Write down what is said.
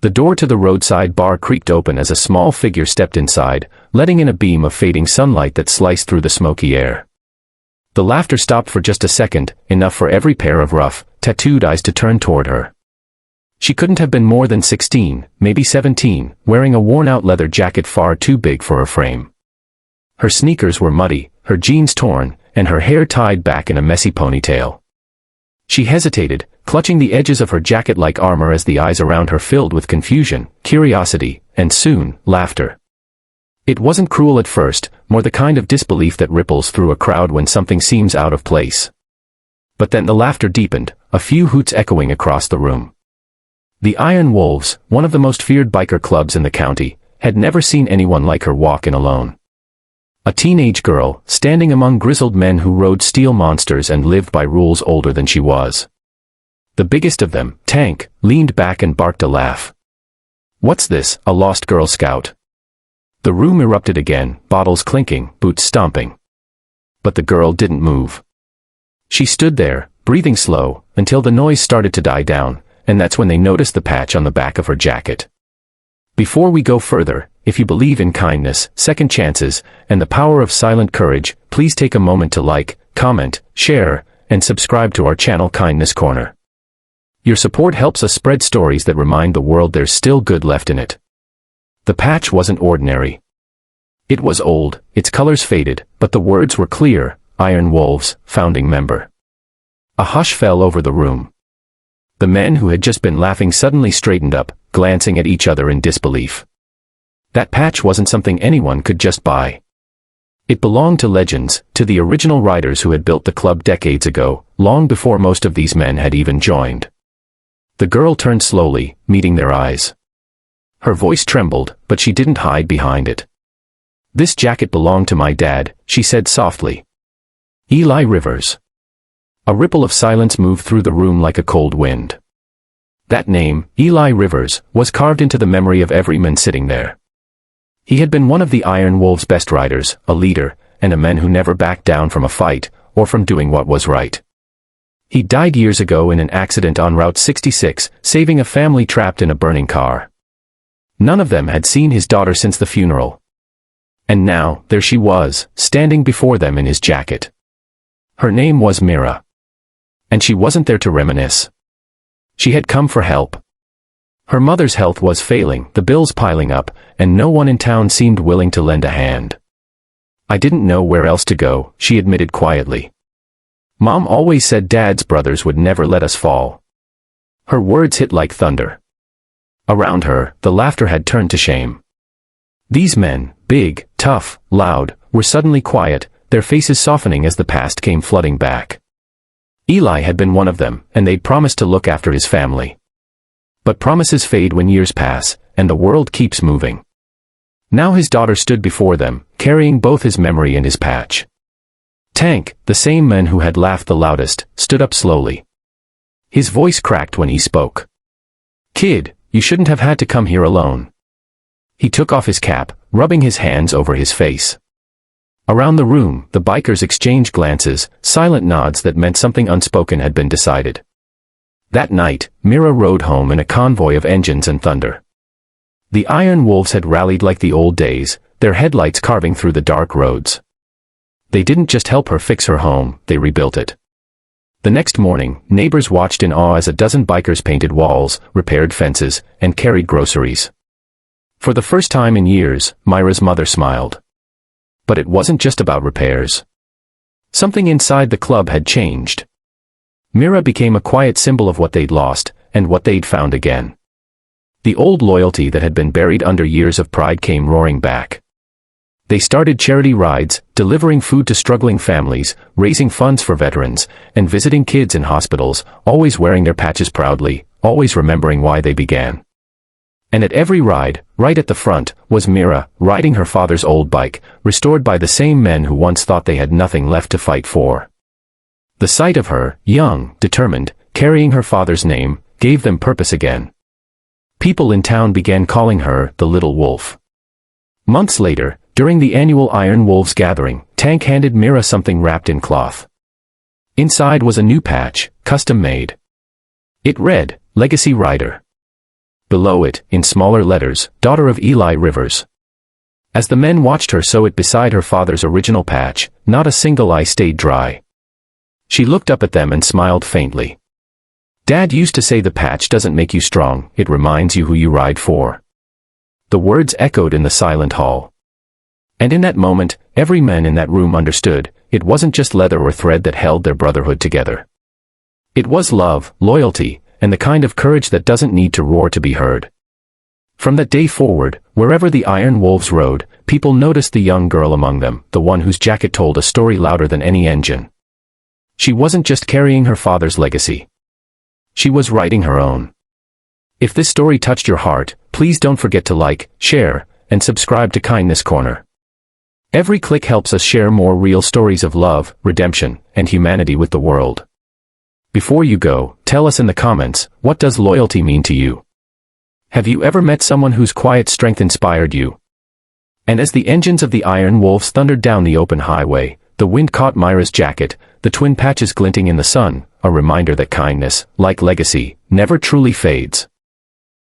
The door to the roadside bar creaked open as a small figure stepped inside, letting in a beam of fading sunlight that sliced through the smoky air. The laughter stopped for just a second, enough for every pair of rough, tattooed eyes to turn toward her. She couldn't have been more than 16, maybe 17, wearing a worn-out leather jacket far too big for her frame. Her sneakers were muddy, her jeans torn, and her hair tied back in a messy ponytail. She hesitated, clutching the edges of her jacket like armor as the eyes around her filled with confusion, curiosity, and soon, laughter. It wasn't cruel at first, more the kind of disbelief that ripples through a crowd when something seems out of place. But then the laughter deepened, a few hoots echoing across the room. The Iron Wolves, one of the most feared biker clubs in the county, had never seen anyone like her walk in alone. A teenage girl, standing among grizzled men who rode steel monsters and lived by rules older than she was. The biggest of them, Tank, leaned back and barked a laugh. "What's this, a lost Girl Scout?" The room erupted again, bottles clinking, boots stomping. But the girl didn't move. She stood there, breathing slow, until the noise started to die down, and that's when they noticed the patch on the back of her jacket. Before we go further, if you believe in kindness, second chances, and the power of silent courage, please take a moment to like, comment, share, and subscribe to our channel Kindness Corner. Your support helps us spread stories that remind the world there's still good left in it. The patch wasn't ordinary. It was old, its colors faded, but the words were clear: Iron Wolves, founding member. A hush fell over the room. The men who had just been laughing suddenly straightened up, glancing at each other in disbelief. That patch wasn't something anyone could just buy. It belonged to legends, to the original riders who had built the club decades ago, long before most of these men had even joined. The girl turned slowly, meeting their eyes. Her voice trembled, but she didn't hide behind it. "This jacket belonged to my dad," she said softly. "Eli Rivers." A ripple of silence moved through the room like a cold wind. That name, Eli Rivers, was carved into the memory of every man sitting there. He had been one of the Iron Wolves' best riders, a leader, and a man who never backed down from a fight, or from doing what was right. He died years ago in an accident on Route 66, saving a family trapped in a burning car. None of them had seen his daughter since the funeral. And now, there she was, standing before them in his jacket. Her name was Mira. And she wasn't there to reminisce. She had come for help. Her mother's health was failing, the bills piling up, and no one in town seemed willing to lend a hand. "I didn't know where else to go," she admitted quietly. "Mom always said Dad's brothers would never let us fall." Her words hit like thunder. Around her, the laughter had turned to shame. These men, big, tough, loud, were suddenly quiet, their faces softening as the past came flooding back. Eli had been one of them, and they'd promised to look after his family. But promises fade when years pass, and the world keeps moving. Now his daughter stood before them, carrying both his memory and his patch. Tank, the same man who had laughed the loudest, stood up slowly. His voice cracked when he spoke. "Kid, you shouldn't have had to come here alone." He took off his cap, rubbing his hands over his face. Around the room, the bikers exchanged glances, silent nods that meant something unspoken had been decided. That night, Mira rode home in a convoy of engines and thunder. The Iron Wolves had rallied like the old days, their headlights carving through the dark roads. They didn't just help her fix her home, they rebuilt it. The next morning, neighbors watched in awe as a dozen bikers painted walls, repaired fences, and carried groceries. For the first time in years, Myra's mother smiled. But it wasn't just about repairs. Something inside the club had changed. Mira became a quiet symbol of what they'd lost, and what they'd found again. The old loyalty that had been buried under years of pride came roaring back. They started charity rides, delivering food to struggling families, raising funds for veterans, and visiting kids in hospitals, always wearing their patches proudly, always remembering why they began. And at every ride, right at the front, was Mira, riding her father's old bike, restored by the same men who once thought they had nothing left to fight for. The sight of her, young, determined, carrying her father's name, gave them purpose again. People in town began calling her the Little Wolf. Months later, during the annual Iron Wolves gathering, Tank handed Mira something wrapped in cloth. Inside was a new patch, custom made. It read, "Legacy Rider." below it, in smaller letters, daughter of Eli Rivers. As the men watched her sew it beside her father's original patch, not a single eye stayed dry. She looked up at them and smiled faintly. Dad used to say the patch doesn't make you strong, it reminds you who you ride for. The words echoed in the silent hall. And in that moment, every man in that room understood, it wasn't just leather or thread that held their brotherhood together. It was love, loyalty, and the kind of courage that doesn't need to roar to be heard. From that day forward, wherever the Iron Wolves rode, people noticed the young girl among them, the one whose jacket told a story louder than any engine. She wasn't just carrying her father's legacy. She was writing her own. If this story touched your heart, please don't forget to like, share, and subscribe to Kindness Corner. Every click helps us share more real stories of love, redemption, and humanity with the world. Before you go, tell us in the comments, what does loyalty mean to you? Have you ever met someone whose quiet strength inspired you? And as the engines of the Iron Wolves thundered down the open highway, the wind caught Myra's jacket, the twin patches glinting in the sun, a reminder that kindness, like legacy, never truly fades.